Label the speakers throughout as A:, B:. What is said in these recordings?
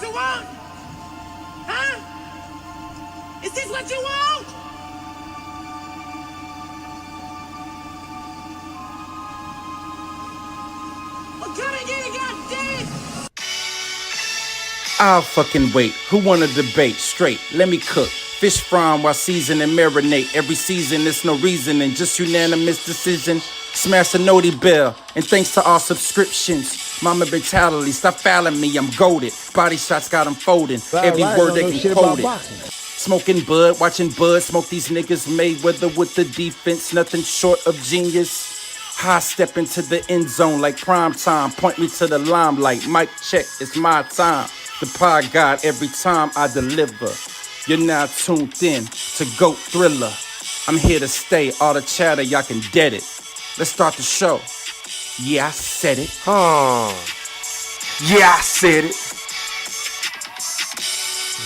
A: what you want? Huh? Is this what you want? Well, come and get it, goddamn!
B: I'll fucking wait. Who wanna debate? Straight, let me cook. Fish frying while season and marinate. Every season, it's no reasoning, just unanimous decision. Smash the noti bell, and thanks to all subscriptions. Mama brutality, stop fouling me, I'm goated. Body shots got them folding. Every word they can quote it. Smoking bud, watching bud, smoke these niggas Mayweather with the defense, nothing short of genius. High step into the end zone like prime time, point me to the limelight. Mic check, it's my time. The pod god every time I deliver. You're now tuned in to GOAT Thriller. I'm here to stay, all the chatter, y'all can dead it. Let's start the show. Yeah, I said it.
C: Yeah, I said it.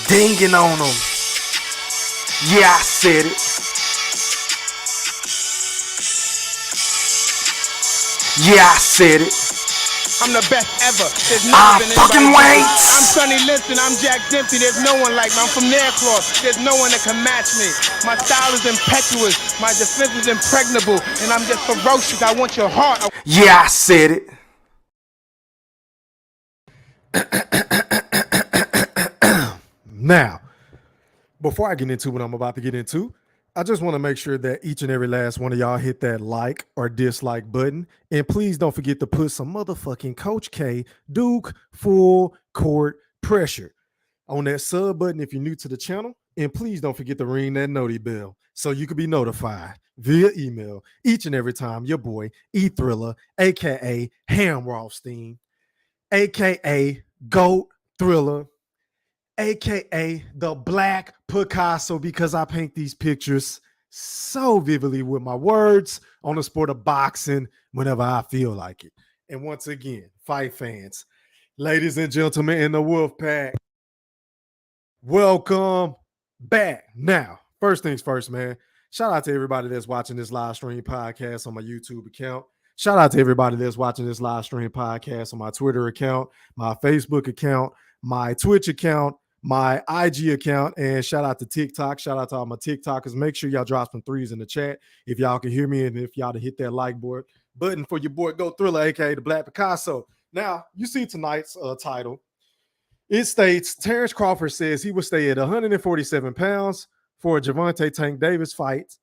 C: Dinging on them. Yeah, I said it. Yeah, I said it.
D: I'm the best ever. There's
C: I
D: never been
C: fucking
D: anybody
C: wait.
D: better. I'm Sonny Liston. I'm Jack Dempsey. There's no one like me. I'm from Nairclaw. There's no one that can match me. My style is impetuous. My defense is impregnable. And I'm just ferocious. I want your heart.
C: Yeah, I said it.
E: Now, before I get into what I'm about to get into, I just want to make sure that each and every last one of y'all hit that like or dislike button. And please don't forget to put some motherfucking Coach K Duke full court pressure on that sub button if you're new to the channel. And please don't forget to ring that noti bell so you can be notified via email each and every time your boy E Thriller, aka Hamrothstein, aka GOAT Thriller, aka the Black Picasso, because I paint these pictures so vividly with my words on the sport of boxing whenever I feel like it. And once again, fight fans, ladies and gentlemen in the Wolf Pack, welcome back. Now, first things first, man. Shout out to everybody that's watching this live stream podcast on my YouTube account. Shout out to everybody that's watching this live stream podcast on my Twitter account, my Facebook account, my Twitch account, my IG account, and shout out to TikTok. Shout out to all my TikTokers. Make sure y'all drop some threes in the chat if y'all can hear me, and if y'all to hit that like button for your boy GOAT Thriller, aka the Black Picasso. Now, you see tonight's title. It states Terence Crawford says he will stay at 147 pounds for a Gervonta Tank Davis fight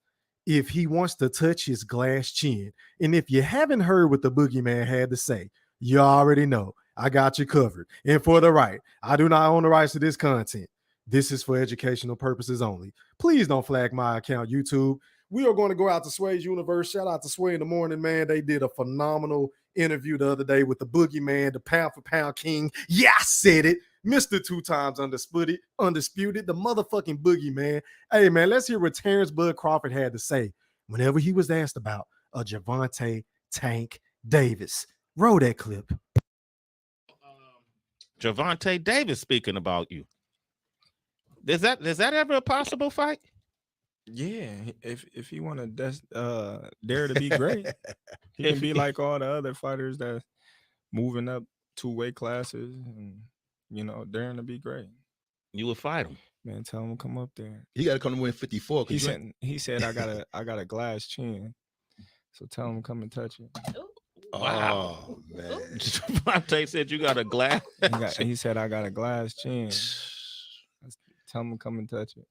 E: if he wants to touch his glass chin. And if you haven't heard what the boogeyman had to say, you already know. I got you covered. And for the right, I do not own the rights to this content. This is for educational purposes only. Please don't flag my account, YouTube. We are going to go out to Sway's Universe. Shout out to Sway in the Morning, man. They did a phenomenal interview the other day with the boogeyman, the pound for pound king. Yeah, I said it. Mr. 2 times undisputed, the motherfucking boogeyman. Hey, man, let's hear what Terence Bud Crawford had to say whenever he was asked about a Gervonta Tank Davis. Roll that clip.
F: Gervonta Davis speaking about you. Is that ever a possible fight?
G: Yeah, if he want to dare to be great, he can be like all the other fighters that moving up 2 weight classes and daring to be great.
F: You would fight him,
G: man. Tell him to come up there.
H: He got to come to win 54.
G: He said I got a glass chin, so tell him to come and touch it.
F: Wow.
H: Oh, man.
F: Gervonta said you got a glass.
G: He said I got a glass chin. Tell him to come and touch it.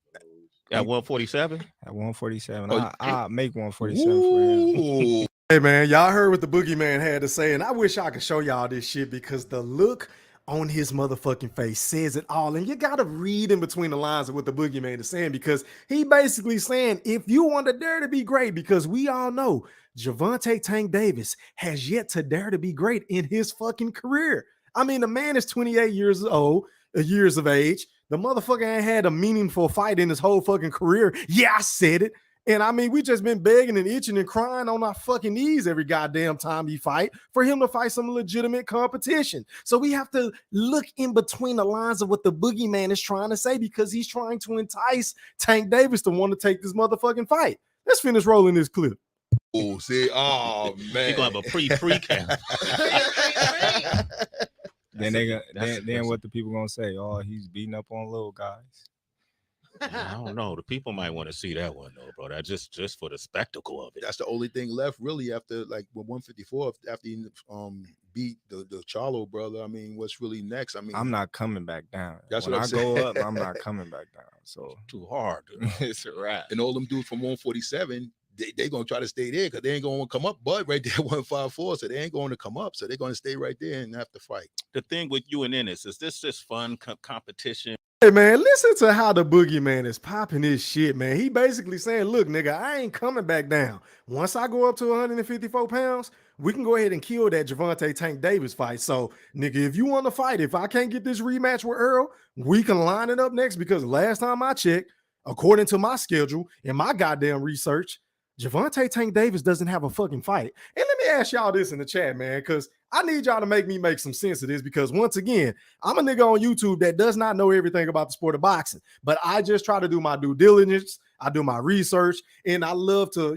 F: At 147?
G: At 147. I'll make 147 for him.
E: Hey, man, y'all heard what the boogeyman had to say, and I wish I could show y'all this shit because the look on his motherfucking face says it all. And you got to read in between the lines of what the boogeyman is saying, because he basically saying, if you want to dare to be great, because we all know Gervonta Tank Davis has yet to dare to be great in his fucking career. I mean, the man is 28 years of age. The motherfucker ain't had a meaningful fight in his whole fucking career. Yeah, I said it. And I mean, we just been begging and itching and crying on our fucking knees every goddamn time he fight for him to fight some legitimate competition. So we have to look in between the lines of what the boogeyman is trying to say, because he's trying to entice Tank Davis to want to take this motherfucking fight. Let's finish rolling this clip.
H: Oh, see, oh man,
F: you're gonna have a pre-camp.
G: Then then what the people gonna say? Oh, he's beating up on little guys.
F: I don't know. The people might want to see that one though, bro. That just for the spectacle of it.
H: That's the only thing left, really, after like with 154. After he beat the Charlo brother, I mean, what's really next? I mean,
G: I'm not coming back down.
H: That's
G: when
H: what I'm
G: I
H: saying.
G: go up, I'm not coming back down. So
F: Too hard. Dude.
G: it's a wrap.
H: and all them dudes from 147, they gonna try to stay there because they ain't gonna come up. But right there, 154, so they ain't going to come up. So they're gonna stay right there and have to fight.
F: The thing with you and Ennis is this just fun competition?
E: Hey man, listen to how the boogeyman is popping his shit, man. He basically saying, look, nigga, I ain't coming back down. Once I go up to 154 pounds, we can go ahead and kill that Gervonta Tank Davis fight. So, nigga, if you want to fight, if I can't get this rematch with Earl, we can line it up next because last time I checked, according to my schedule and my goddamn research, Gervonta Tank Davis doesn't have a fucking fight. And let me ask y'all this in the chat, man, because I need y'all to make me make some sense of this because once again, I'm a nigga on YouTube that does not know everything about the sport of boxing, but I just try to do my due diligence. I do my research and I love to,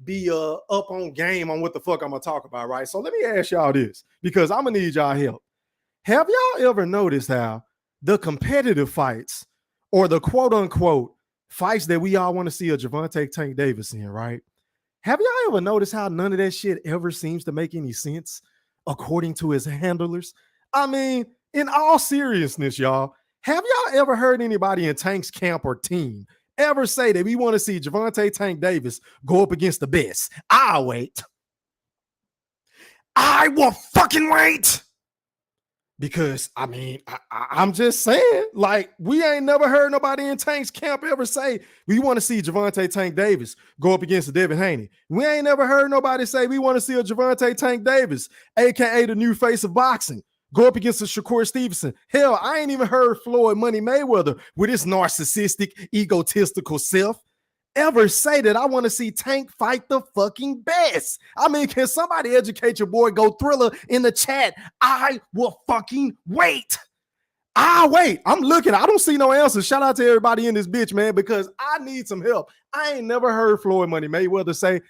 E: be up on game on what the fuck I'm going to talk about, right? So let me ask y'all this because I'm going to need y'all help. Have y'all ever noticed how the competitive fights or the quote unquote fights that we all want to see a Gervonta Tank Davis in, right? Have y'all ever noticed how none of that shit ever seems to make any sense according to his handlers? I mean, in all seriousness, y'all, have y'all ever heard anybody in Tank's camp or team ever say that we want to see Gervonta Tank Davis go up against the best? I'll wait. I will fucking wait. Because, I mean, I'm just saying, like, we ain't never heard nobody in Tank's camp ever say, we want to see Gervonta Tank Davis go up against Devin Haney. We ain't never heard nobody say, we want to see a Gervonta Tank Davis, a.k.a. the new face of boxing, go up against a Shakur Stevenson. Hell, I ain't even heard Floyd Money Mayweather with his narcissistic, egotistical self ever say that I want to see Tank fight the fucking best. I mean, can somebody educate your boy Go Thriller in the chat? I will fucking wait. I'll wait. I'm looking. I don't see no answers. Shout out to everybody in this bitch, man, because I need some help. I ain't never heard Floyd Money Mayweather say,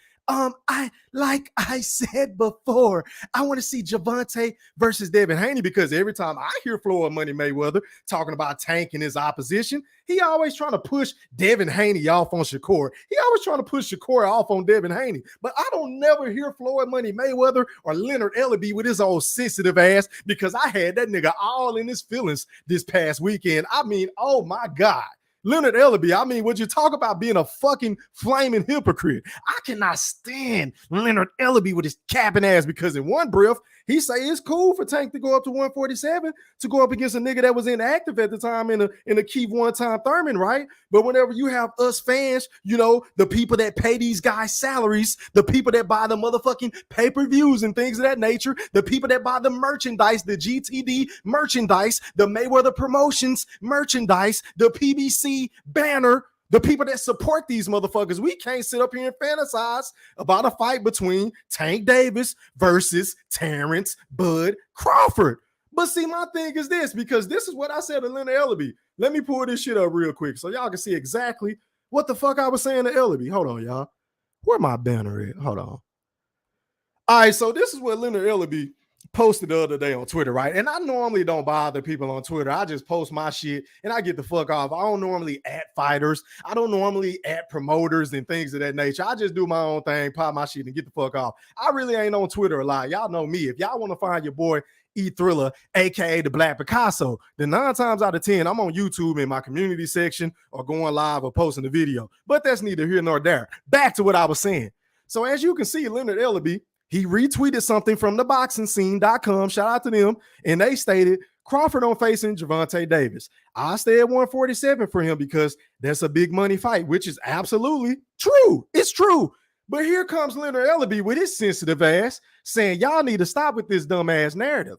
E: like I said before, I want to see Gervonta versus Devin Haney because every time I hear Floyd Money Mayweather talking about Tank and his opposition, he always trying to push Devin Haney off on Shakur. He always trying to push Shakur off on Devin Haney. But I don't never hear Floyd Money Mayweather or Leonard Ellaby with his old sensitive ass because I had that nigga all in his feelings this past weekend. I mean, oh my God. Leonard Ellaby, I mean, would you talk about being a fucking flaming hypocrite? I cannot stand Leonard Ellaby with his capping ass because in one breath, he say it's cool for Tank to go up to 147 to go up against a nigga that was inactive at the time in a Keith one-time Thurman, right? But whenever you have us fans, the people that pay these guys salaries, the people that buy the motherfucking pay-per-views and things of that nature, the people that buy the merchandise, the GTD merchandise, the Mayweather Promotions merchandise, the PBC banner, the people that support these motherfuckers, we can't sit up here and fantasize about a fight between Tank Davis versus Terence Bud Crawford. But see, my thing is this, because this is what I said to Leonard Ellaby. Let me pull this shit up real quick so y'all can see exactly what the fuck I was saying to Ellaby. Hold on, y'all. Where my banner at? Hold on. All right, so this is what Leonard Ellaby posted the other day on Twitter, right? And I normally don't bother people on Twitter. I just post my shit and I get the fuck off. I don't normally at fighters. I don't normally at promoters and things of that nature. I just do my own thing, pop my shit and get the fuck off. I really ain't on Twitter a lot. Y'all know me. If y'all want to find your boy E Thriller, aka the Black Picasso, then 9 times out of 10, I'm on YouTube in my community section or going live or posting a video. But that's neither here nor there. Back to what I was saying. So as you can see, Leonard Ellaby, he retweeted something from theboxingscene.com. Shout out to them. And they stated, Crawford on facing Gervonta Davis. I stay at 147 for him because that's a big money fight, which is absolutely true. It's true. But here comes Leonard Ellaby with his sensitive ass saying, y'all need to stop with this dumb ass narrative.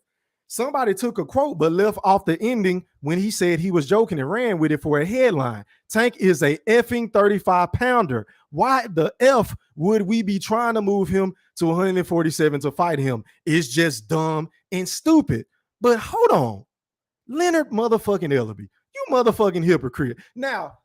E: Somebody took a quote but left off the ending when he said he was joking and ran with it for a headline. Tank is a effing 35-pounder. Why the F would we be trying to move him to 147 to fight him? It's just dumb and stupid. But hold on. Leonard motherfucking Ellaby, you motherfucking hypocrite. Now,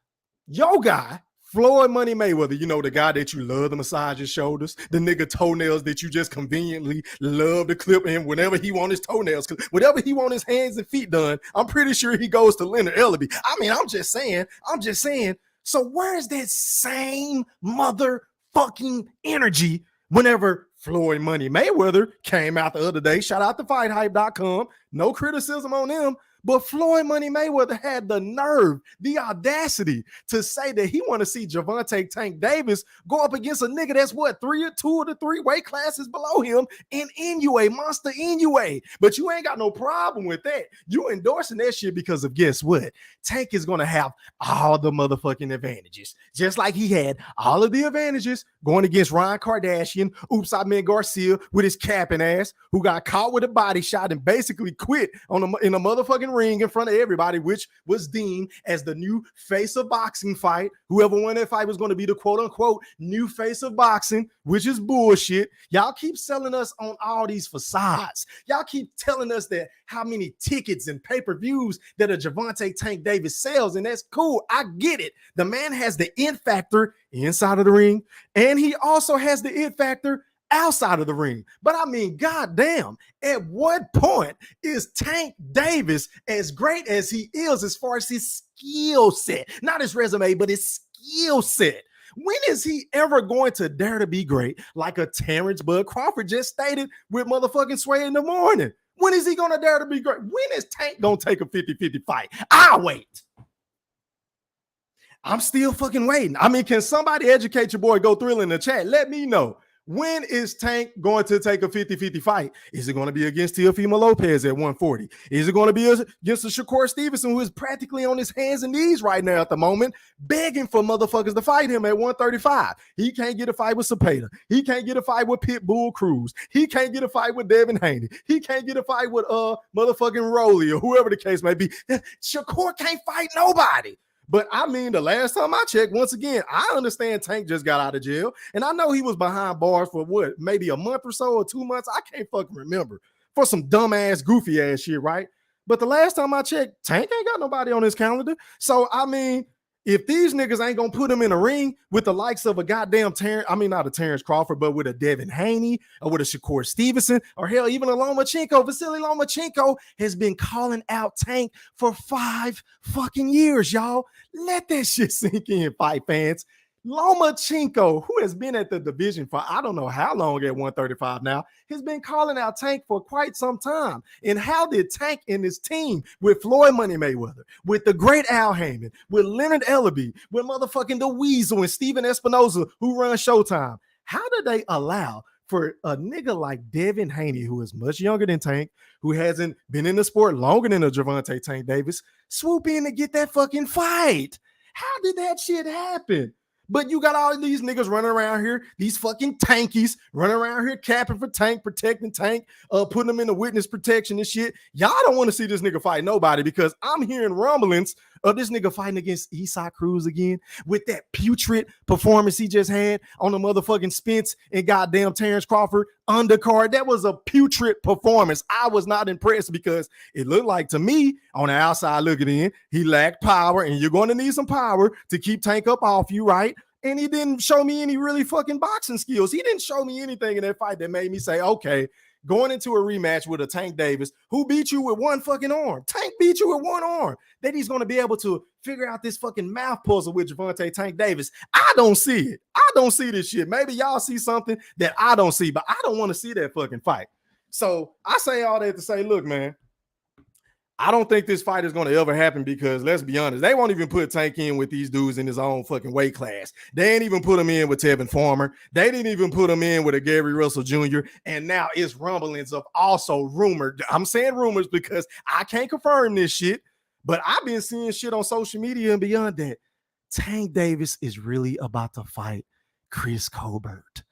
E: your guy, Floyd Money Mayweather, you know, the guy that you love to massage his shoulders, the nigga toenails that you just conveniently love to clip him whenever he want his toenails, whatever he want his hands and feet done. I'm pretty sure he goes to Leonard Ellaby. I mean, I'm just saying. So where's that same motherfucking energy whenever Floyd Money Mayweather came out the other day? Shout out to FightHype.com. No criticism on them. But Floyd Money Mayweather had the nerve, the audacity to say that he want to see Gervonta Tank Davis go up against a nigga that's what, 2 of the 3 weight classes below him in Inoue, Monster Inoue. But you ain't got no problem with that. You endorsing that shit because of guess what? Tank is going to have all the motherfucking advantages. Just like he had all of the advantages going against Ryan Kardashian, Oops, I meant Garcia with his capping ass, who got caught with a body shot and basically quit in a motherfucking ring in front of everybody, which was deemed as the new face of boxing fight. Whoever won that fight was going to be the quote unquote new face of boxing, which is bullshit. Y'all keep selling us on all these facades. Y'all keep telling us that how many tickets and pay-per-views that a Gervonta Tank Davis sells, and that's cool. I get it. The man has the it factor inside of the ring, and he also has the it factor outside of the ring. But I mean, goddamn, at what point is Tank Davis as great as he is as far as his skill set? Not his resume, but his skill set. When is he ever going to dare to be great like a Terence Bud Crawford just stated with motherfucking Sway in the morning? When is he going to dare to be great? When is Tank going to take a 50-50 fight? I'll wait. I'm still fucking waiting. I mean, can somebody educate your boy Go Thrill in the chat? Let me know. When is Tank going to take a 50-50 fight? Is it going to be against Teofimo Lopez at 140? Is it going to be against the Shakur Stevenson, who is practically on his hands and knees right now at the moment, begging for motherfuckers to fight him at 135? He can't get a fight with Cepeda. He can't get a fight with Pitbull Cruz. He can't get a fight with Devin Haney. He can't get a fight with motherfucking Rolly or whoever the case may be. Shakur can't fight nobody. But I mean, the last time I checked, once again, I understand Tank just got out of jail. And I know he was behind bars for what, maybe a month or so or 2 months. I can't fucking remember, for some dumbass, goofy ass shit, right? But the last time I checked, Tank ain't got nobody on his calendar. So, I mean, if these niggas ain't gonna put him in a ring with the likes of a goddamn not a Terence Crawford, but with a Devin Haney or with a Shakur Stevenson, or hell, even a Lomachenko, Vasily Lomachenko has been calling out Tank for 5 fucking years, y'all. Let that shit sink in, fight fans. Lomachenko, who has been at the division for I don't know how long at 135 now, has been calling out Tank for quite some time. And how did Tank and his team with Floyd Money Mayweather, with the great Al Heyman, with Leonard Ellaby, with motherfucking The Weasel and Steven Espinoza, who run Showtime, how did they allow for a nigga like Devin Haney, who is much younger than Tank, who hasn't been in the sport longer than a Gervonta Tank Davis, swoop in to get that fucking fight? How did that shit happen? But you got all these niggas running around here, these fucking tankies running around here capping for Tank, protecting Tank, putting them in the witness protection and shit. Y'all don't want to see this nigga fight nobody, because I'm hearing rumblings of this nigga fighting against Isaac Cruz again with that putrid performance he just had on the motherfucking Spence and goddamn Terence Crawford undercard. That was a putrid performance. I was not impressed, because it looked like to me on the outside looking in, he lacked power, and you're going to need some power to keep Tank up off you, right? And he didn't show me any really fucking boxing skills. He didn't show me anything in that fight that made me say, okay, going into a rematch with a Tank Davis who beat you with one fucking arm. Tank beat you with one arm. That he's going to be able to figure out this fucking mouth puzzle with Gervonta Tank Davis. I don't see it. I don't see this shit. Maybe y'all see something that I don't see, but I don't want to see that fucking fight. So I say all that to say, look, man, I don't think this fight is going to ever happen, because let's be honest, they won't even put Tank in with these dudes in his own fucking weight class. They ain't even put him in with Tevin Farmer. They didn't even put him in with a Gary Russell Jr. And now it's rumblings of also rumored. I'm saying rumors because I can't confirm this shit, but I've been seeing shit on social media and beyond that. Tank Davis is really about to fight Chris Colbert.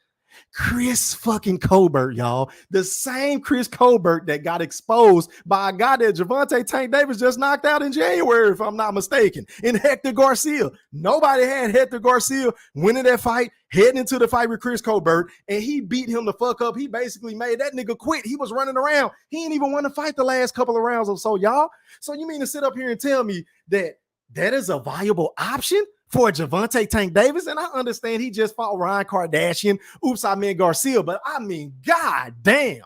E: Chris fucking Colbert, y'all. The same Chris Colbert that got exposed by a guy that Gervonta Tank Davis just knocked out in January, if I'm not mistaken, in Hector Garcia. Nobody had Hector Garcia winning that fight, heading into the fight with Chris Colbert, and he beat him the fuck up. He basically made that nigga quit. He was running around. He ain't even want to fight the last couple of rounds or so, y'all. So you mean to sit up here and tell me that that is a viable option for Javante Tank Davis. And I understand he just fought Ryan Kardashian. Oops, I meant Garcia. But I mean, god damn,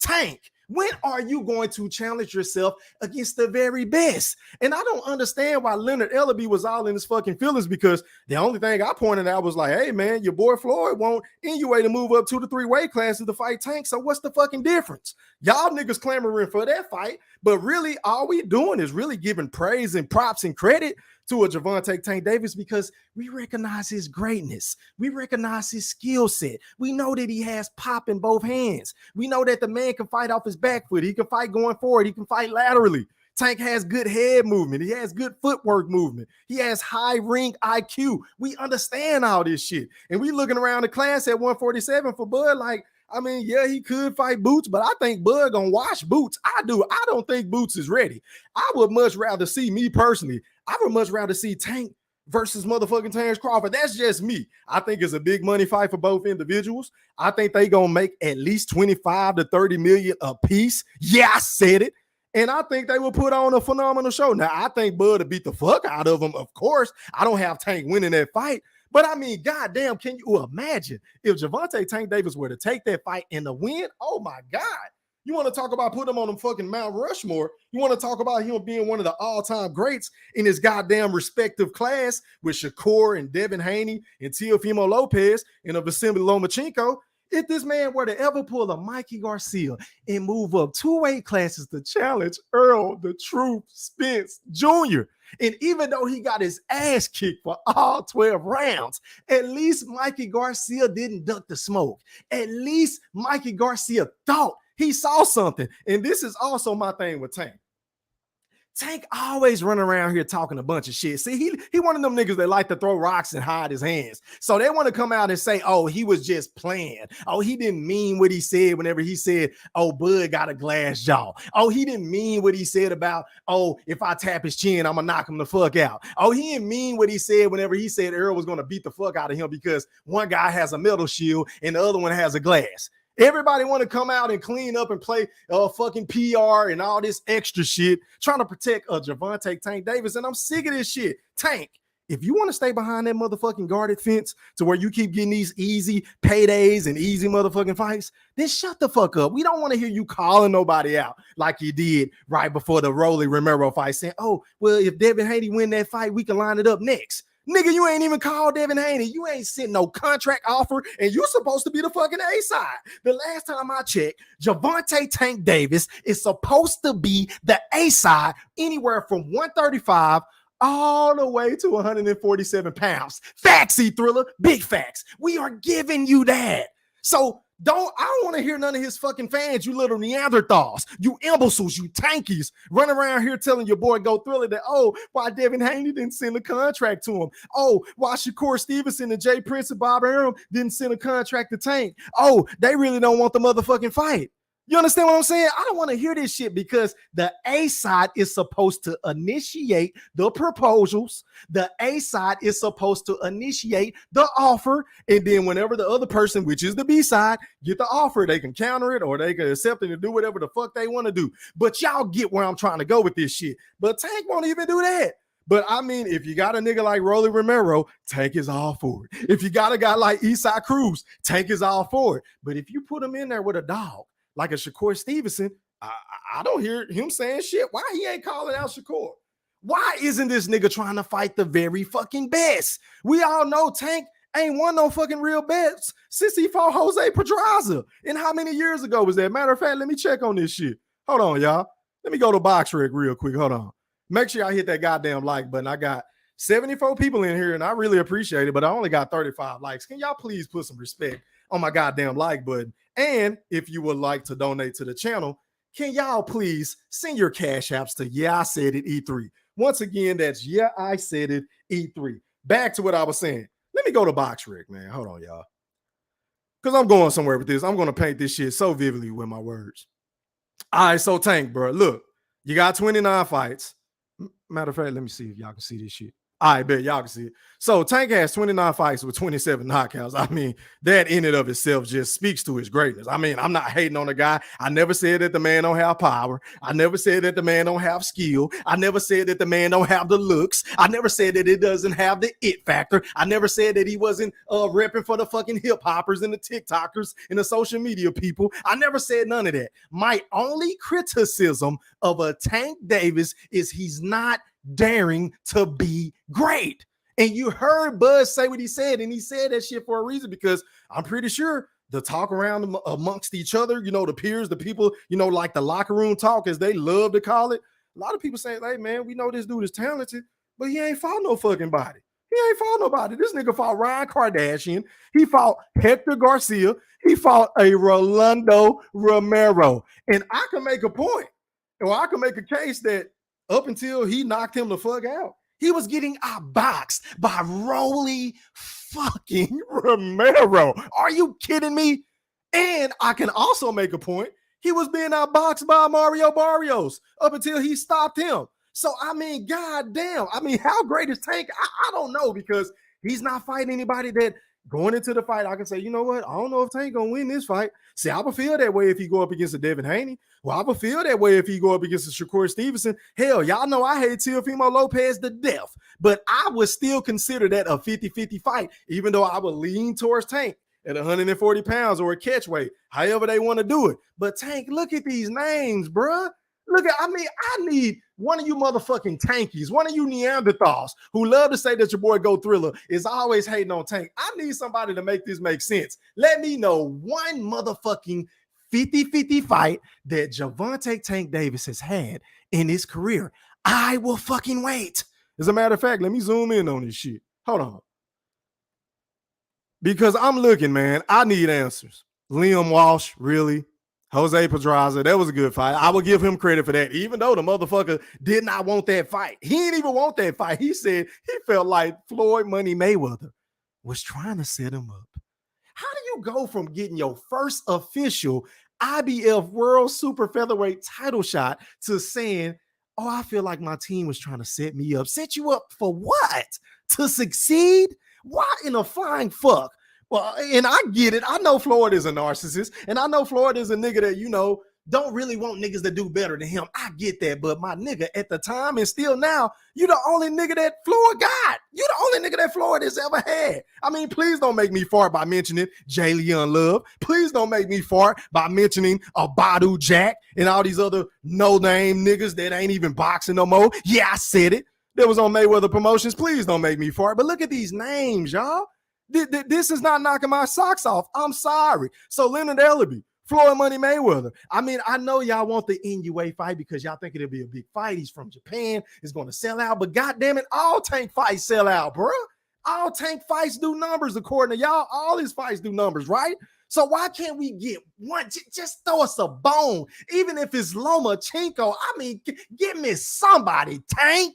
E: Tank, when are you going to challenge yourself against the very best? And I don't understand why Leonard Ellaby was all in his fucking feelings, because the only thing I pointed out was like, hey, man, your boy Floyd won't anyway to move up 2 to 3 weight classes to fight Tank. So what's the fucking difference? Y'all niggas clamoring for that fight, but really all we doing is really giving praise and props and credit to a Javante Tank Davis because we recognize his greatness. We recognize his skill set. We know that he has pop in both hands. We know that the man can fight off his back foot. He can fight going forward. He can fight laterally. Tank has good head movement. He has good footwork movement. He has high ring IQ. We understand all this shit. And we looking around the class at 147 for Bud like, I mean, yeah, he could fight Boots, but I think Bud gonna watch Boots. I do. I don't think Boots is ready. I would much rather see, me personally, I would much rather see Tank versus motherfucking Terence Crawford. That's just me. I think it's a big money fight for both individuals. I think they gonna make at least 25 to 30 million a piece. Yeah, I said it. And I think they will put on a phenomenal show. Now, I think Bud will beat the fuck out of him, of course. I don't have Tank winning that fight. But I mean, goddamn, can you imagine if Javante Tank Davis were to take that fight and the win? Oh my God. You want to talk about putting him on them fucking Mount Rushmore? You want to talk about him being one of the all-time greats in his goddamn respective class with Shakur and Devin Haney and Teofimo Lopez and a Vasily Lomachenko? If this man were to ever pull a Mikey Garcia and move up 2 weight classes to challenge Earl the Truth Spence Jr., and even though he got his ass kicked for all 12 rounds, at least Mikey Garcia didn't duck the smoke. At least Mikey Garcia thought he saw something. And this is also my thing with Tank. Tank always running around here talking a bunch of shit. See, he one of them niggas that like to throw rocks and hide his hands. So they want to come out and say, oh, he was just playing. Oh, he didn't mean what he said whenever he said, oh, Bud got a glass jaw. Oh, he didn't mean what he said about, oh, if I tap his chin, I'm going to knock him the fuck out. Oh, he didn't mean what he said whenever he said Earl was going to beat the fuck out of him because one guy has a metal shield and the other one has a glass. Everybody want to come out and clean up and play fucking PR and all this extra shit, trying to protect Javante Tank Davis. And I'm sick of this shit. Tank, if you want to stay behind that motherfucking guarded fence to where you keep getting these easy paydays and easy motherfucking fights, then shut the fuck up. We don't want to hear you calling nobody out like you did right before the Rolly Romero fight, saying, oh, well, if Devin Haney win that fight, we can line it up next. Nigga, you ain't even called Devin Haney. You ain't sent no contract offer, and you're supposed to be the fucking A-side. The last time I checked, Javante Tank Davis is supposed to be the A-side anywhere from 135 all the way to 147 pounds. Facts, E-Thriller, big facts. We are giving you that. So I don't want to hear none of his fucking fans, you little Neanderthals, you imbeciles, you tankies, running around here telling your boy Go Thriller that, oh, why Devin Haney didn't send a contract to him. Oh, why Shakur Stevenson and Jay Prince and Bob Arum didn't send a contract to Tank. Oh, they really don't want the motherfucking fight. You understand what I'm saying? I don't want to hear this shit because the A side is supposed to initiate the proposals. The A side is supposed to initiate the offer. And then whenever the other person, which is the B side, get the offer, they can counter it or they can accept it and do whatever the fuck they want to do. But y'all get where I'm trying to go with this shit. But Tank won't even do that. But I mean, if you got a nigga like Rolly Romero, Tank is all for it. If you got a guy like Isai Cruz, Tank is all for it. But if you put him in there with a dog, like a Shakur Stevenson, I don't hear him saying shit. Why he ain't calling out Shakur? Why isn't this nigga trying to fight the very fucking best? We all know Tank ain't won no fucking real bets since he fought Jose Pedraza. And how many years ago was that? Matter of fact, let me check on this shit. Hold on, y'all. Let me go to BoxRec real quick. Hold on. Make sure y'all hit that goddamn like button. I got 74 people in here, and I really appreciate it, but I only got 35 likes. Can y'all please put some respect on my goddamn like button? And if you would like to donate to the channel, can y'all please send your cash apps to Yeah, I Said It E3. Once again, that's Yeah, I Said It E3. Back to what I was saying. Let me go to BoxRec, man. Hold on, y'all. Because I'm going somewhere with this. I'm going to paint this shit so vividly with my words. All right, so Tank, bro. Look, you got 29 fights. Matter of fact, let me see if y'all can see this shit. I bet y'all can see it. So Tank has 29 fights with 27 knockouts. I mean, that in and of itself just speaks to his greatness. I mean, I'm not hating on the guy. I never said that the man don't have power. I never said that the man don't have skill. I never said that the man don't have the looks. I never said that it doesn't have the it factor. I never said that he wasn't repping for the fucking hip hoppers and the TikTokers and the social media people. I never said none of that. My only criticism of a Tank Davis is he's not daring to be great. And you heard Buzz say what he said, and he said that shit for a reason, because I'm pretty sure the talk around amongst each other, you know, the peers, the people, you know, like the locker room talk, as they love to call it. A lot of people say, hey, man, we know this dude is talented, but he ain't fought no fucking body. He ain't fought nobody. This nigga fought Ryan Kardashian. He fought Hector Garcia. He fought a Rolando Romero. And I can make a point, or I can make a case that up until he knocked him the fuck out, he was getting outboxed by Rolly fucking Romero. Are you kidding me? And I can also make a point. He was being outboxed by Mario Barrios up until he stopped him. So, I mean, goddamn. I mean, how great is Tank? I don't know, because he's not fighting anybody that going into the fight, I can say, you know what? I don't know if Tank gonna win this fight. See, I would feel that way if he go up against a Devin Haney. Well, I would feel that way if he go up against a Shakur Stevenson. Hell, y'all know I hate Teofimo Lopez to death, but I would still consider that a 50-50 fight, even though I would lean towards Tank at 140 pounds or a catch weight, however they want to do it. But Tank, look at these names, bruh. Look at, I mean, I need one of you motherfucking tankies, one of you Neanderthals who love to say that your boy Go Thriller is always hating on Tank. I need somebody to make this make sense. Let me know one motherfucking 50-50 fight that Gervonta Tank Davis has had in his career. I will fucking wait. As a matter of fact, let me zoom in on this shit. Hold on. Because I'm looking, man. I need answers. Liam Walsh, really? Jose Pedraza, that was a good fight. I will give him credit for that, even though the motherfucker did not want that fight. He didn't even want that fight. He said he felt like Floyd Money Mayweather was trying to set him up. How do you go from getting your first official IBF World Super Featherweight title shot to saying, oh, I feel like my team was trying to set me up? Set you up for what? To succeed? Why in a flying fuck? Well, and I get it. I know Floyd is a narcissist, and I know Floyd is a nigga that, you know, don't really want niggas to do better than him. I get that, but my nigga, at the time and still now, you the only nigga that Floyd got. You the only nigga that Floyd has ever had. I mean, please don't make me fart by mentioning Jay Leon Love. Please don't make me fart by mentioning Badu Jack and all these other no-name niggas that ain't even boxing no more. Yeah, I said it. That was on Mayweather Promotions. Please don't make me fart. But look at these names, y'all. This is not knocking my socks off. I'm sorry. So Leonard Ellerby, Floyd Money Mayweather. I mean, I know y'all want the NUA fight because y'all think it'll be a big fight. He's from Japan. It's going to sell out. But goddamn it, all Tank fights sell out, bro. All Tank fights do numbers according to y'all. All his fights do numbers, right? So why can't we get one? Just throw us a bone. Even if it's Lomachenko. I mean, give me somebody, Tank.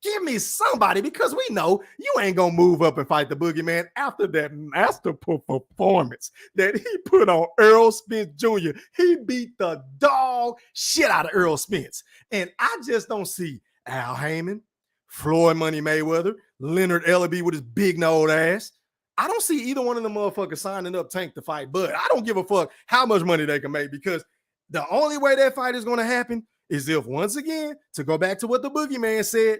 E: Give me somebody, because we know you ain't going to move up and fight the boogeyman after that masterful performance that he put on Earl Spence Jr. He beat the dog shit out of Earl Spence. And I just don't see Al Heyman, Floyd Money Mayweather, Leonard Ellerby with his big nose ass. I don't see either one of them motherfuckers signing up Tank to fight, but I don't give a fuck how much money they can make, because the only way that fight is going to happen is if, once again, to go back to what the boogeyman said,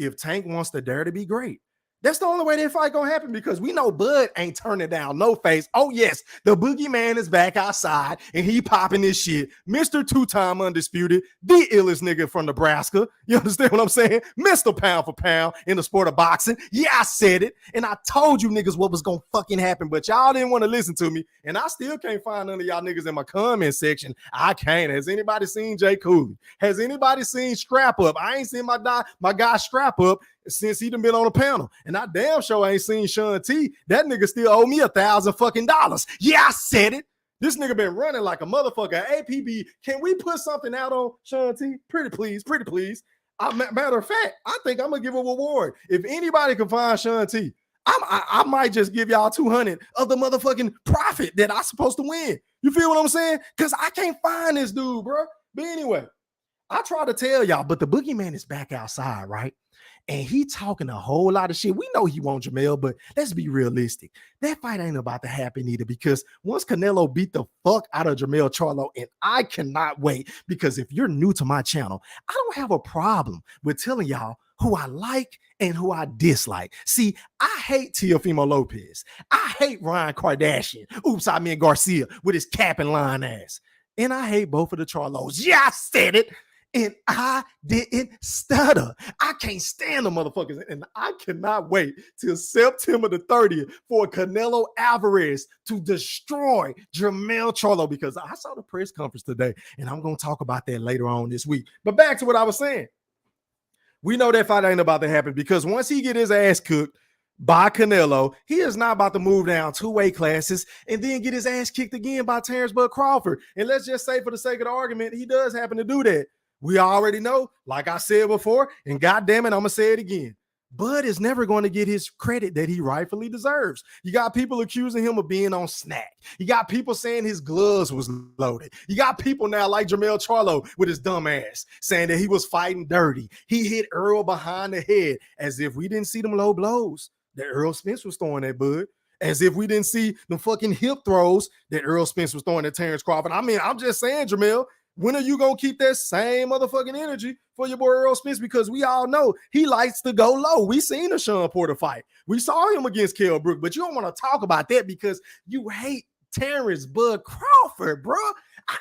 E: if Tank wants to dare to be great. That's the only way that fight gonna happen, because we know Bud ain't turning down no face. Oh, yes, the boogeyman is back outside and he popping this shit. Mr. Two-time undisputed, the illest nigga from Nebraska. You understand what I'm saying? Mr. Pound for pound in the sport of boxing. Yeah, I said it. And I told you niggas what was gonna fucking happen, but y'all didn't want to listen to me. And I still can't find none of y'all niggas in my comment section. I can't. Has anybody seen Jay Cooley? Has anybody seen Strap Up? I ain't seen my guy Strap Up since he done been on a panel. And I damn sure ain't seen Sean T. That nigga still owe me $1,000 fucking dollars. Yeah, I said it. This nigga been running like a motherfucker. APB, can we put something out on Sean T? Pretty please. Matter of fact, I think I'm gonna give a reward. If anybody can find Sean T, I might just give y'all 200 of the motherfucking profit that I'm supposed to win. You feel what I'm saying? Because I can't find this dude, bro. But anyway, I try to tell y'all, but the boogeyman is back outside, right? and he talking a whole lot of shit. We know he wants Jamel, but let's be realistic. That fight ain't about to happen either, because once Canelo beat the fuck out of Jamel Charlo, and I cannot wait, because if you're new to my channel, I don't have a problem with telling y'all who I like and who I dislike. See, I hate Teofimo Lopez. I hate Ryan Kardashian. Oops, I mean Garcia with his cap and line ass. And I hate both of the Charlos. Yeah, I said it. And I didn't stutter. I can't stand the motherfuckers. And I cannot wait till September the 30th for Canelo Alvarez to destroy Jermell Charlo, because I saw the press conference today, and I'm going to talk about that later on this week. But back to what I was saying. We know that fight ain't about to happen, because once he get his ass cooked by Canelo, he is not about to move down 2 weight classes and then get his ass kicked again by Terence Crawford. And let's just say, for the sake of the argument, he does happen to do that. We already know, like I said before, and goddamn it, I'm gonna say it again. Bud is never going to get his credit that he rightfully deserves. You got people accusing him of being on snack. You got people saying his gloves was loaded. You got people now like Jermell Charlo with his dumb ass saying that he was fighting dirty. He hit Earl behind the head, as if we didn't see them low blows that Earl Spence was throwing at Bud. As if we didn't see the fucking hip throws that Earl Spence was throwing at Terence Crawford. I mean, I'm just saying, Jermell, when are you going to keep that same motherfucking energy for your boy Earl Spence? Because we all know he likes to go low. We seen the Sean Porter fight. We saw him against Kell Brook, but you don't want to talk about that because you hate Terence Bud Crawford, bro. I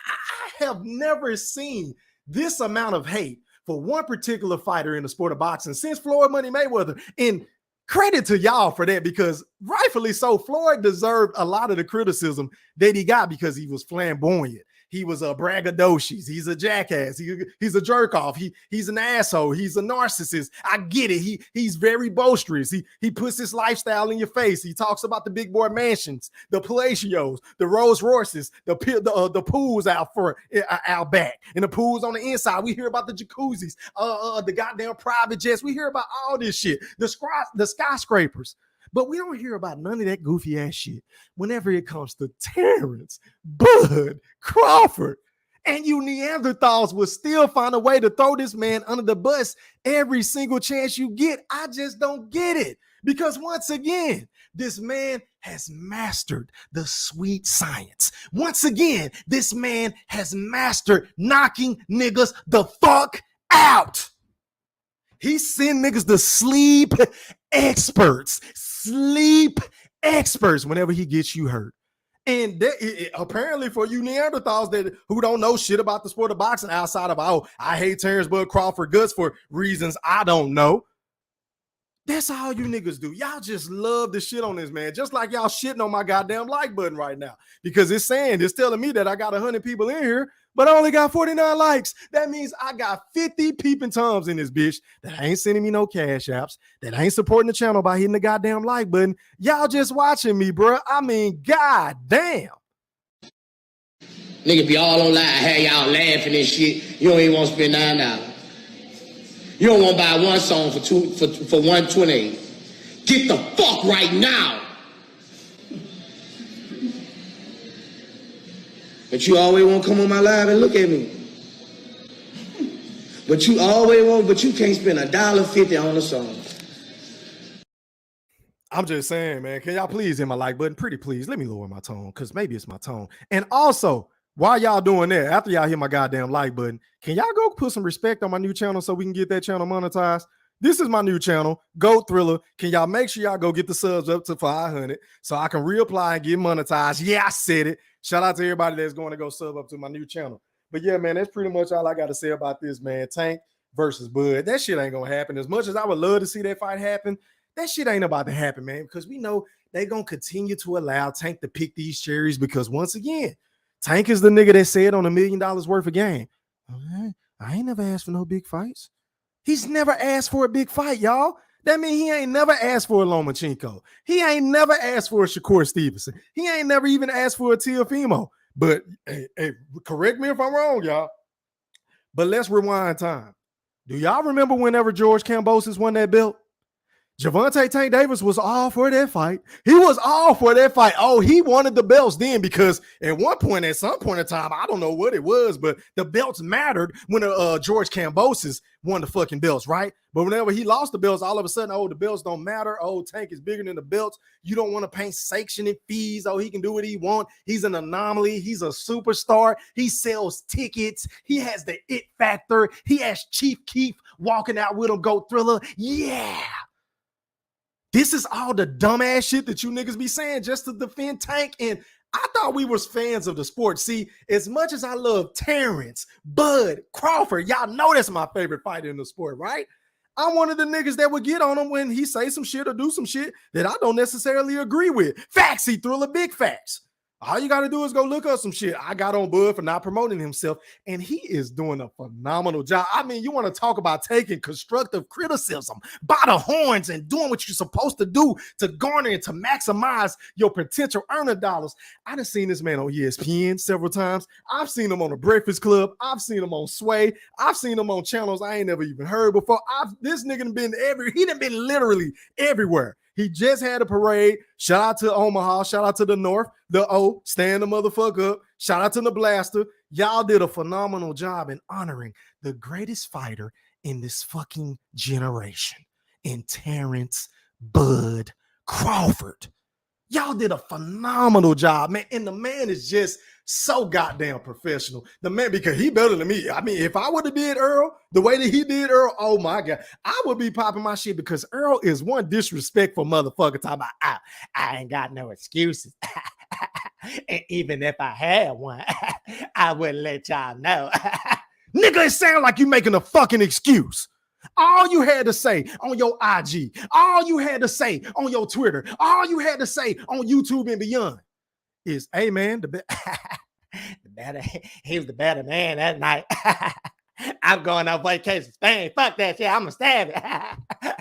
E: have never seen this amount of hate for one particular fighter in the sport of boxing since Floyd Money Mayweather. And credit to y'all for that, because rightfully so, Floyd deserved a lot of the criticism that he got because he was flamboyant. He was a braggadocious. He's a jackass. He's a jerk off. He's an asshole. He's a narcissist. I get it. He's very boisterous. He puts his lifestyle in your face. He talks about the big boy mansions, the palacios, the Rolls Royces, the pools out back, and the pools on the inside. We hear about the jacuzzis, the goddamn private jets. We hear about all this shit, the skyscrapers. But we don't hear about none of that goofy ass shit whenever it comes to Terence Bud Crawford. And you Neanderthals will still find a way to throw this man under the bus every single chance you get. I just don't get it. Because once again, this man has mastered the sweet science. Once again, this man has mastered knocking niggas the fuck out. He send niggas to sleep experts whenever he gets you hurt. And apparently for you Neanderthals who don't know shit about the sport of boxing outside of, oh, I hate Terence Bud Crawford guts for reasons I don't know. That's all you niggas do. Y'all just love the shit on this man, just like y'all shitting on my goddamn like button right now, because it's telling me that I got 100 people in here, but I only got 49 likes. That means I got 50 peeping toms in this bitch that ain't sending me no cash apps, that ain't supporting the channel by hitting the goddamn like button. Y'all just watching me, bro. I mean, goddamn.
I: Nigga be all online, have y'all laughing and shit. You don't even want to spend $9. You don't want to buy one song for $128. Get the fuck right now. But you always want to come on my live and look at me. But you can't spend $1.50 on a song.
E: I'm just saying, man, can y'all please hit my like button? Pretty please. Let me lower my tone, because maybe it's my tone. And also, while y'all doing that, after y'all hit my goddamn like button, can y'all go put some respect on my new channel so we can get that channel monetized? This is my new channel, Goat Thriller. Can y'all make sure y'all go get the subs up to 500 so I can reapply and get monetized? Yeah, I said it. Shout out to everybody that's going to go sub up to my new channel. But yeah, man, that's pretty much all I got to say about this, man. Tank versus Bud. That shit ain't going to happen. As much as I would love to see that fight happen, that shit ain't about to happen, man, because we know they're going to continue to allow Tank to pick these cherries, because once again, Tank is the nigga that said on $1 million worth of game, I ain't never asked for no big fights. He's never asked for a big fight, y'all. That means he ain't never asked for a Lomachenko. He ain't never asked for a Shakur Stevenson. He ain't never even asked for a Teofimo. But hey, correct me if I'm wrong, y'all. But let's rewind time. Do y'all remember whenever George Kambosos won that belt? Javante Tank Davis was all for that fight. He was all for that fight. Oh, he wanted the belts then because at one point, at some point in time, I don't know what it was, but the belts mattered when George Kambosos won the fucking belts, right? But whenever he lost the belts, all of a sudden, oh, the belts don't matter. Oh, Tank is bigger than the belts. You don't want to pay sanctioning fees. Oh, he can do what he wants. He's an anomaly. He's a superstar. He sells tickets. He has the it factor. He has Chief Keef walking out with him, Go Thriller. Yeah. This is all the dumbass shit that you niggas be saying just to defend Tank. And I thought we was fans of the sport. See, as much as I love Terence, Bud, Crawford, y'all know that's my favorite fighter in the sport, right? I'm one of the niggas that would get on him when he say some shit or do some shit that I don't necessarily agree with. Facts, he Thriller, big facts. All you got to do is go look up some shit. I got on Bud for not promoting himself, and he is doing a phenomenal job. I mean, you want to talk about taking constructive criticism by the horns and doing what you're supposed to do to garner and to maximize your potential earner dollars. I done seen this man on ESPN several times. I've seen him on The Breakfast Club. I've seen him on Sway. I've seen him on channels I ain't never even heard before. This nigga done been he done been literally everywhere. He just had a parade. Shout out to Omaha. Shout out to the North. The O, stand the motherfucker up. Shout out to the Blaster. Y'all did a phenomenal job in honoring the greatest fighter in this fucking generation, in Terence Bud Crawford. Y'all did a phenomenal job, man. And the man is just so goddamn professional. The man, because he better than me. I mean, if I would have did Earl the way that he did Earl, oh my God, I would be popping my shit because Earl is one disrespectful motherfucker talking about, I ain't got no excuses. And even if I had one, I wouldn't let y'all know. Nigga, it sounds like you making a fucking excuse. All you had to say on your IG, all you had to say on your Twitter, all you had to say on YouTube and beyond is, hey man, he was the better man that night. I'm going on vacation to Spain. Fuck that shit. I'm gonna stab it.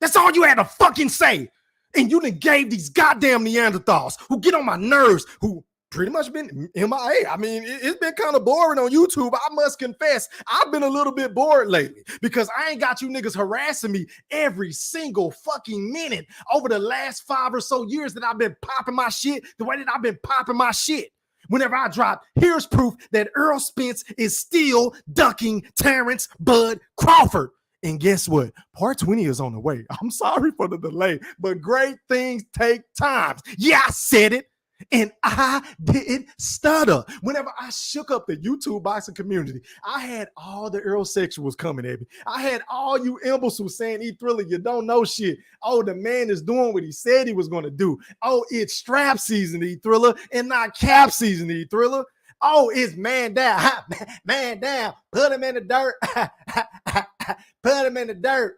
E: That's all you had to fucking say. And you done gave these goddamn Neanderthals who get on my nerves, who pretty much been MIA. I mean, it's been kind of boring on YouTube. I must confess, I've been a little bit bored lately because I ain't got you niggas harassing me every single fucking minute over the last 5 or so years that I've been popping my shit the way that I've been popping my shit. Whenever I drop, here's proof that Earl Spence is still ducking Terence Bud Crawford. And guess what? Part 20 is on the way. I'm sorry for the delay, but great things take time. Yeah, I said it. And I didn't stutter. Whenever I shook up the YouTube boxing community, I had all the Earl sexuals coming at me. I had all you imbeciles saying, E-Thriller, you don't know shit. Oh, the man is doing what he said he was going to do. Oh, it's strap season, E-Thriller, and not cap season, E-Thriller. Oh, it's man down. Man down. Put him in the dirt. Put him in the dirt.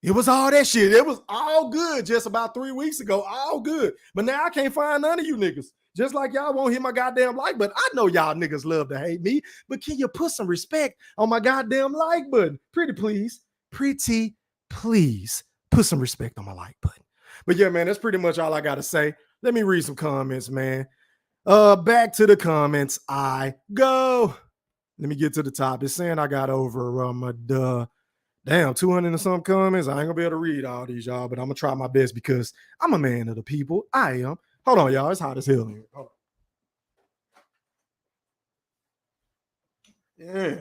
E: It was all that shit. It was all good just about 3 weeks ago. All good. But now I can't find none of you niggas. Just like y'all won't hit my goddamn like button. I know y'all niggas love to hate me, but can you put some respect on my goddamn like button? Pretty please put some respect on my like button. But yeah, man, that's pretty much all I got to say. Let me read some comments, man. Back to the comments I go. Let me get to the top. It's saying I got over damn 200 and some comments. I ain't gonna be able to read all these, y'all, but I'm gonna try my best because I'm a man of the people. I am. Hold on, y'all. It's hot as hell in here. Hold on. Yeah.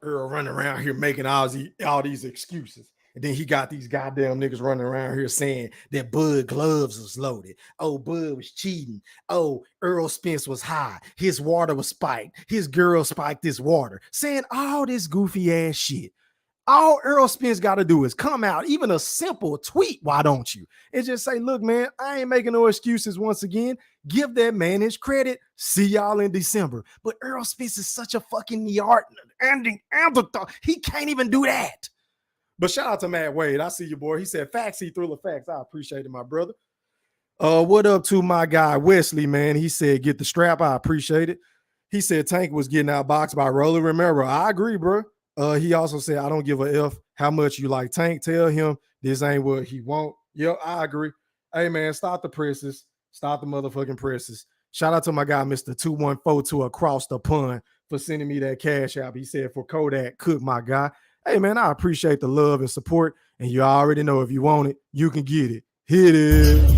E: Earl running around here making all these excuses. And then he got these goddamn niggas running around here saying that Bud gloves was loaded. Oh, Bud was cheating. Oh, Earl Spence was high. His water was spiked. His girl spiked his water. Saying all this goofy ass shit. All Earl Spence got to do is come out, even a simple tweet, why don't you? And just say, look, man, I ain't making no excuses once again. Give that man his credit. See y'all in December. But Earl Spence is such a fucking Neanderthal. He can't even do that. But shout out to Matt Wade. I see you, boy. He said, facts, he Thriller facts. I appreciate it, my brother. What up to my guy, Wesley, man? He said, get the strap. I appreciate it. He said Tank was getting outboxed by Rolly Romero. I agree, bro. He also said, I don't give a F how much you like Tank. Tell him this ain't what he want. Yeah, I agree. Hey, man, stop the presses. Stop the motherfucking presses. Shout out to my guy, Mr. 2142 across the pond for sending me that cash out. He said, for Kodak, cook, my guy. Hey, man, I appreciate the love and support. And you already know if you want it, you can get it. Hit it.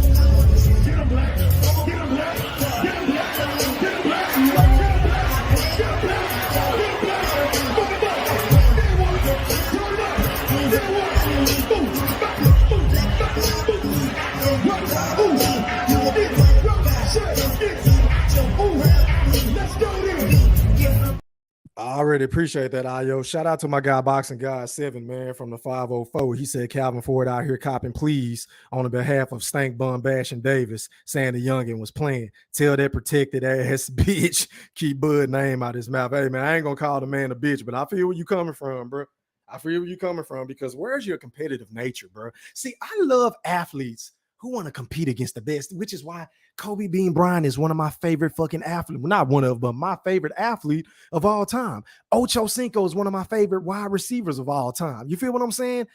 E: I already appreciate that, Ayo. Shout out to my guy, Boxing Guy 7, man, from the 504. He said Calvin Ford out here copping please on the behalf of Stank Bun Bash and Davis, saying the youngin was playing. Tell that protected ass bitch keep Bud name out his mouth. Hey, man, I ain't gonna call the man a bitch, but I feel where you coming from, bro. I feel where you coming from because where's your competitive nature, bro? See, I love athletes who want to compete against the best, which is why Kobe Bean Bryant is one of my favorite fucking athletes. Well, not one of, but my favorite athlete of all time. Ocho Cinco is one of my favorite wide receivers of all time. You feel what I'm saying?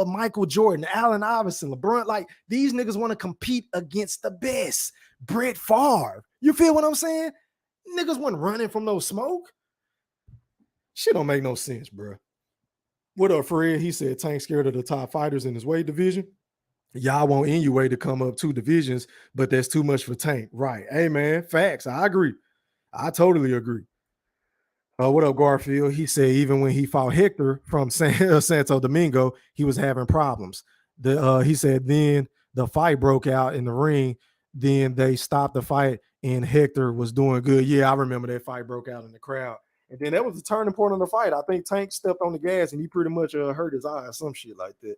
E: Michael Jordan, Allen Iverson, LeBron, like these niggas want to compete against the best. Brett Favre. You feel what I'm saying? Niggas wasn't running from no smoke. Shit don't make no sense, bro. What up, Fred? He said Tank scared of the top fighters in his weight division. Y'all want Inoue to come up 2 divisions, but that's too much for Tank. Right. Hey, man, facts. I agree. I totally agree. What up, Garfield? He said even when he fought Hector from Santo Domingo, he was having problems. He said then the fight broke out in the ring. Then they stopped the fight and Hector was doing good. Yeah, I remember that fight broke out in the crowd. And then that was the turning point of the fight. I think Tank stepped on the gas and he pretty much hurt his eye or some shit like that.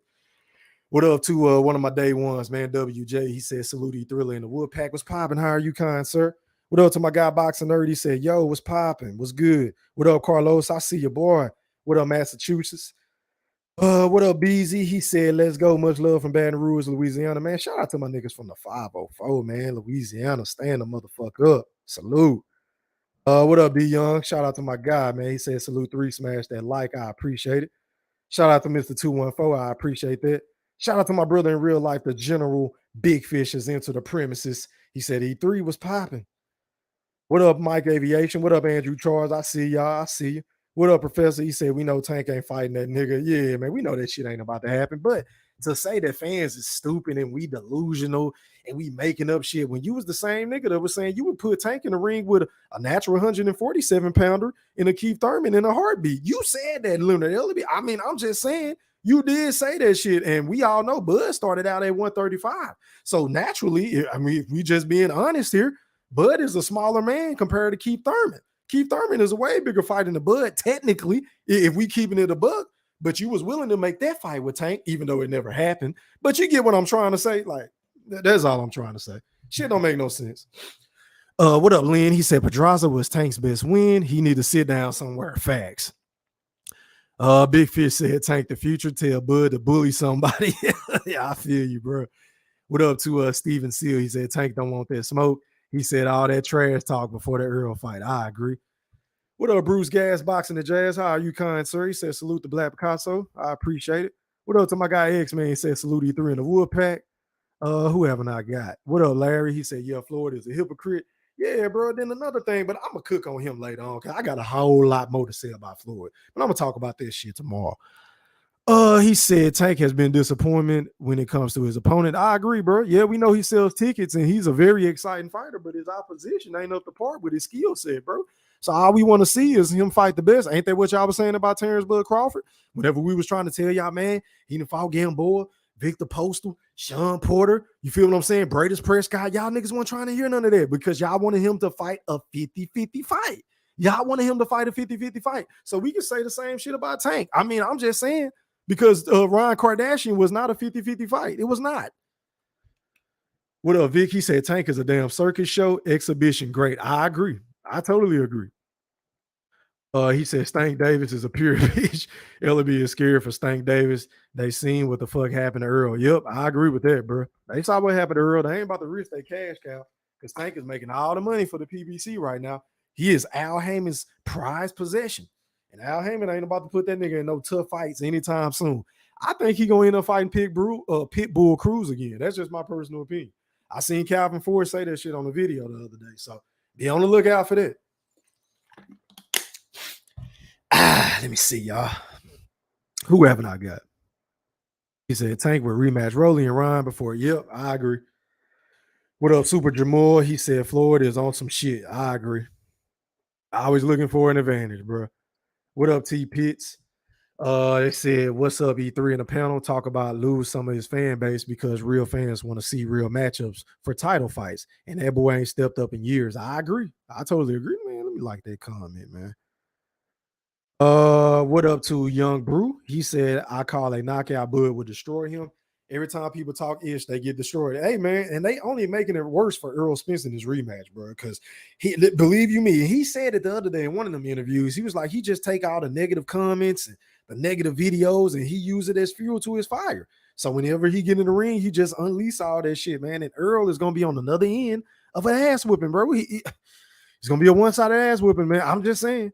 E: What up to one of my day ones, man, WJ? He said, salute E Thriller in the Woodpack. What's popping? How are you, kind sir? What up to my guy, Boxing Nerd? He said, yo, what's popping? What's good? What up, Carlos? I see your boy. What up, Massachusetts? What up, BZ? He said, let's go. Much love from Baton Rouge, Louisiana. Man, shout out to my niggas from the 504, man. Louisiana, stand the motherfucker up. Salute. What up, D Young? Shout out to my guy, man. He said, salute 3, smash that like. I appreciate it. Shout out to Mr. 214. I appreciate that. Shout out to my brother in real life, the General Big Fish is into the premises. He said E3 was popping. What up, Mike Aviation? What up, Andrew Charles? I see y'all. I see you. What up, Professor? He said, we know Tank ain't fighting that nigga. Yeah, man, we know that shit ain't about to happen. But to say that fans is stupid and we delusional and we making up shit when you was the same nigga that was saying you would put Tank in the ring with a natural 147-pounder and a Keith Thurman in a heartbeat. You said that, Leonard Ellaby. I mean, I'm just saying you did say that shit. And we all know Bud started out at 135. So naturally, I mean, if we just being honest here, Bud is a smaller man compared to Keith Thurman. Keith Thurman is a way bigger fight than the Bud, technically, if we keeping it a buck. But you was willing to make that fight with Tank, even though it never happened. But you get what I'm trying to say. Like, that's all I'm trying to say. Shit don't make no sense. What up, Lynn? He said Pedraza was Tank's best win. He need to sit down somewhere. Facts. Big Fish said Tank the future. Tell Bud to bully somebody. Yeah, I feel you, bro. What up to Steven Seal? He said Tank don't want that smoke. He said all that trash talk before the Earl fight. I agree. What up, Bruce Gas, Boxing the Jazz? How are you, kind sir? He said, salute the Black Picasso. I appreciate it. What up to my guy X-Man? He said, salute E3 in the Woodpack. Who haven't I got? What up, Larry? He said, yeah, Floyd is a hypocrite. Yeah, bro. Then another thing, but I'm going to cook on him later on because I got a whole lot more to say about Floyd. But I'm going to talk about this shit tomorrow. He said Tank has been disappointment when it comes to his opponent. I agree, bro. Yeah, we know he sells tickets and he's a very exciting fighter, but his opposition ain't up to par with his skill set, bro. So all we want to see is him fight the best. Ain't that what y'all was saying about Terence Crawford? Whenever we was trying to tell y'all, man, he done fought Gamboa, Victor Postal, Sean Porter. You feel what I'm saying? Bradis Prescott. Y'all niggas weren't trying to hear none of that because y'all wanted him to fight a 50-50 fight. Y'all wanted him to fight a 50-50 fight. So we can say the same shit about Tank. I mean, I'm just saying because Ryan Kardashian was not a 50-50 fight. It was not. What up, Vic? He said Tank is a damn circus show. Exhibition great. I agree. I totally agree. He said Stank Davis is a pure bitch. Ellaby is scared for Stank Davis. They seen what the fuck happened to Earl. Yep, I agree with that, bro. They saw what happened to Earl. They ain't about to risk their cash cow because Stank is making all the money for the PBC right now. He is Al Heyman's prized possession. And Al Heyman ain't about to put that nigga in no tough fights anytime soon. I think he gonna end up fighting Pitbull Cruz again. That's just my personal opinion. I seen Calvin Ford say that shit on the video the other day. So be on the lookout for that. Let me see, y'all. Who haven't I got? He said Tank would rematch Rolly and Ryan before. Yep, I agree. What up, Super Jamal? He said Floyd is on some shit. I agree. Always looking for an advantage, bro. What up, T Pitts? They said, what's up, E3 in the panel? Talk about lose some of his fan base because real fans want to see real matchups for title fights. And that boy ain't stepped up in years. I agree. I totally agree, man. Let me like that comment, man. What up to Young Brew? He said, I call a knockout Bud would destroy him. Every time people talk ish, they get destroyed. Hey, man, and they only making it worse for Earl Spence in his rematch, bro. Because believe you me, he said it the other day in one of them interviews. He was like, he just take all the negative comments and the negative videos and he use it as fuel to his fire. So whenever he get in the ring, he just unleash all that shit, man. And Earl is gonna be on another end of an ass whipping, bro. He's gonna be a one-sided ass whipping, man. I'm just saying.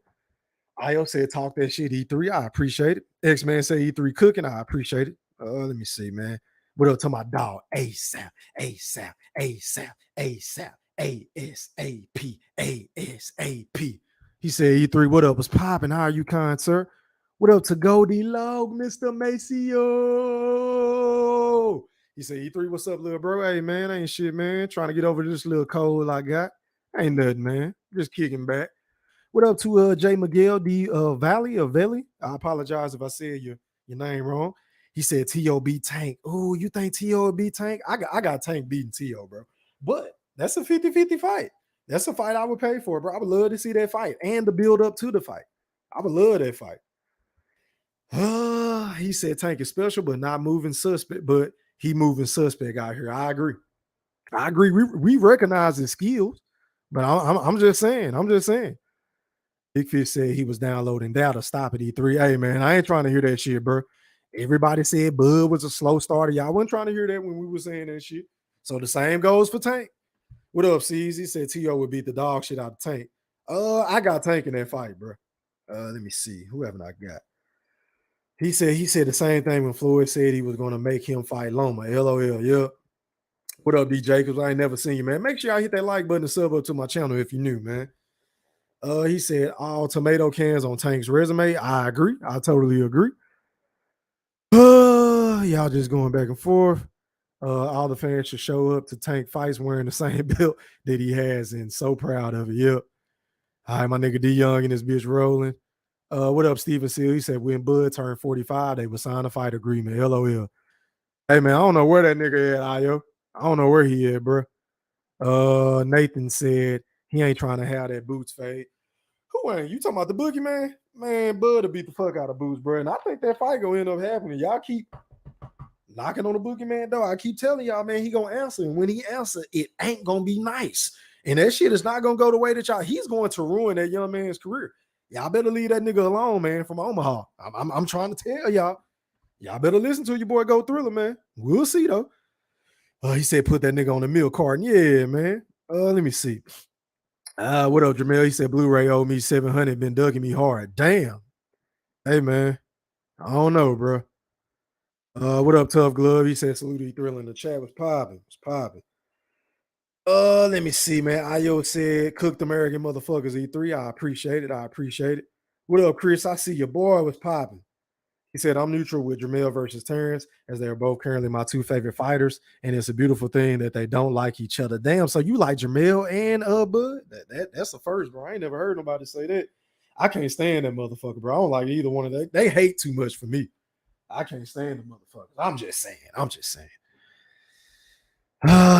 E: IO said, talk that shit, E3. I appreciate it. X-Man say E3 cooking. I appreciate it. Let me see, man. What up to my dog? ASAP, ASAP, ASAP, ASAP, ASAP, ASAP. He said, E3, what up? What's popping? How are you, kind sir? What up to Goldie Log, Mr. Maceo? He said, E3, what's up, little bro? Hey, man, ain't shit, man. Trying to get over this little cold I got. Ain't nothing, man. Just kicking back. What up to Jay Miguel, the Valley of Valley? I apologize if I said your name wrong. He said T.O.B. Tank. Oh, you think T.O.B. Tank? I got Tank beating T.O., bro. But that's a 50-50 fight. That's a fight I would pay for, bro. I would love to see that fight and the build up to the fight. I would love that fight. He said Tank is special, but not moving suspect. But he moving suspect out here. I agree. We recognize his skills, but I'm just saying. Big Fish said he was downloading data. Stop it, E3. Hey, man, I ain't trying to hear that shit, bro. Everybody said Bud was a slow starter. Y'all wasn't trying to hear that when we were saying that shit. So the same goes for Tank. What up, C's? He said T.O. would beat the dog shit out of Tank. I got Tank in that fight, bro. Let me see. Who haven't I got? He said the same thing when Floyd said he was going to make him fight Loma. LOL, yep. What up, D. Jacobs? I ain't never seen you, man. Make sure y'all hit that like button and sub up to my channel if you're new, man. He said all tomato cans on Tank's resume. I agree. I totally agree. Y'all just going back and forth. All the fans should show up to Tank fights wearing the same belt that he has, and so proud of it. Yep. All right, my nigga D Young and this bitch rolling. What up, Steven Seal? He said when Bud turned 45, they would sign a fight agreement. LOL. Hey man, I don't know where that nigga at, Io. I don't know where he at, bro. Nathan said he ain't trying to have that Boots fade. Who ain't? You talking about the Boogie, man? Man, Bud will beat the fuck out of Boots, bro. And I think that fight gonna end up happening. Y'all keep knocking on the Boogie man door. I keep telling y'all, man, he gonna answer. And when he answer, it ain't gonna be nice. And that shit is not gonna go the way that y'all. He's going to ruin that young man's career. Y'all better leave that nigga alone, man, from Omaha. I'm trying to tell y'all. Y'all better listen to your boy Go Thriller, man. We'll see, though. He said put that nigga on the milk carton. Yeah, man. Let me see. What up, Jamel? He said Blu-ray owed me 700, been ducking me hard. Damn. Hey, man. I don't know, bro. What up, Tough Glove? He said salute E-Thriller in the chat. Was popping. Let me see, man. Io said cooked American motherfuckers E3. I appreciate it. What up, Chris? I see your boy was popping. He said, I'm neutral with Jamel versus Terence, as they are both currently my two favorite fighters, and it's a beautiful thing that they don't like each other. Damn, so you like Jamel and Bud? That's the first, bro. I ain't never heard nobody say that. I can't stand that motherfucker, bro. I don't like either one of them. They hate too much for me. I can't stand the motherfuckers. I'm just saying.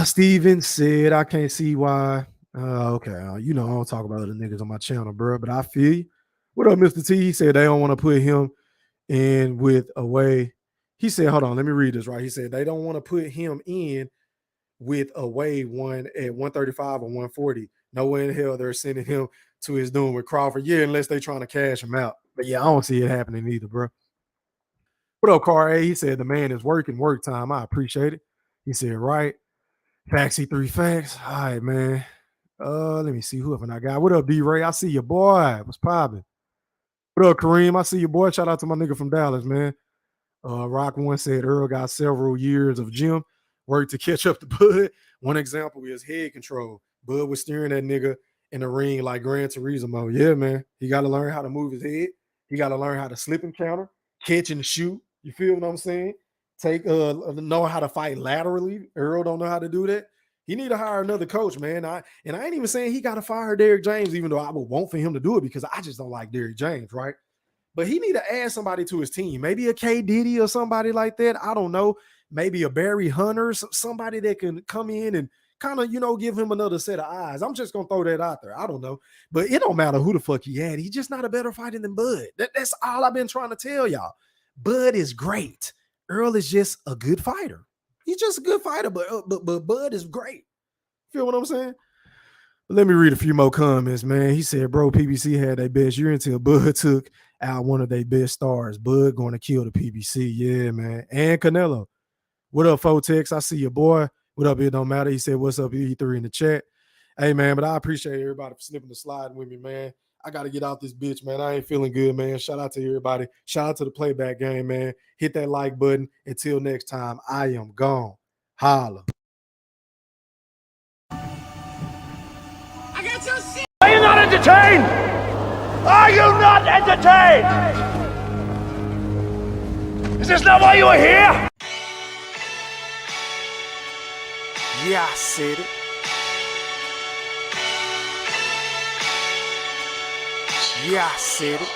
E: Steven said, I can't see why. Okay, you know I don't talk about other niggas on my channel, bro, but I feel you. What up, Mr. T? He said they don't want to put him in with a way. He said, hold on, let me read this right. He said they don't want to put him in with a way one at 135 or 140. No way in hell they're sending him to his doom with Crawford. Yeah, unless they're trying to cash him out. But yeah, I don't see it happening either, bro. What up, Car A? He said the man is working work time. I appreciate it. He said, right. Faxy 3 facts. All right, man. Let me see who haven't I got. What up, D-Ray? I see your boy. What's popping? What up, Kareem? I see your boy. Shout out to my nigga from Dallas, man. Rock One said Earl got several years of gym work to catch up to Bud. One example is head control. Bud was steering that nigga in the ring like Gran Turismo. Yeah, man. He got to learn how to move his head. He got to learn how to slip and counter, catch and shoot. You feel what I'm saying? know how to fight laterally. Earl don't know how to do that. He need to hire another coach, man. I ain't even saying he got to fire Derrick James, even though I would want for him to do it because I just don't like Derrick James, right? But he need to add somebody to his team, maybe a K Diddy or somebody like that. I don't know, maybe a Barry Hunter, somebody that can come in and kind of, give him another set of eyes. I'm just gonna throw that out there. I don't know, but it don't matter who the fuck he had. He's just not a better fighter than Bud. That's all I've been trying to tell y'all. Bud is great. Earl is just a good fighter. He's just a good fighter, but Bud is great. Feel what I'm saying? But let me read a few more comments, man. He said, bro, PBC had their best year until Bud took out one of their best stars. Bud going to kill the PBC. Yeah, man. And Canelo. What up, Fotex? I see your boy. What up, it don't matter. He said, what's up, E3 in the chat. Hey, man, but I appreciate everybody for slipping the slide with me, man. I got to get out this bitch, man. I ain't feeling good, man. Shout out to everybody. Shout out to the playback game, man. Hit that like button. Until next time, I am gone. Holla.
A: I got your shit.
J: Are you not entertained? Are you not entertained? Is this not why you are here?
C: Yeah, I said it. Yeah, I said it.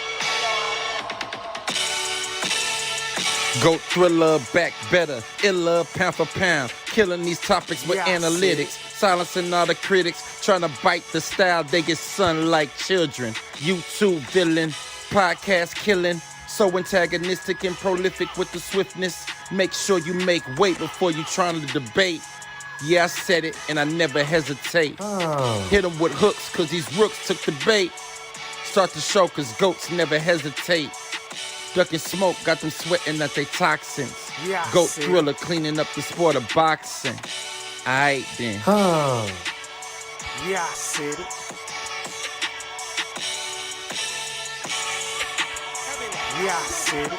B: Goat thriller, back better, iller, pound for pound, killing these topics with analytics, silencing all the critics, trying to bite the style, they get sun like children. YouTube villain, podcast killing, so antagonistic and prolific with the swiftness. Make sure you make weight before you trying to debate. Yeah, I said it, and I never hesitate. Hit them with hooks, cause these rooks took the bait. Start the show, cause goats never hesitate. Ducking smoke, got them sweating at they toxins.
C: Yeah,
B: Goat thriller, cleaning up the sport of boxing. Aight then.
C: Yeah, I said it. Yeah, I said it.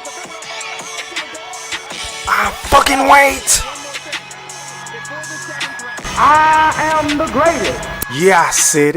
C: I fucking wait. I am the greatest. Yeah, I said it.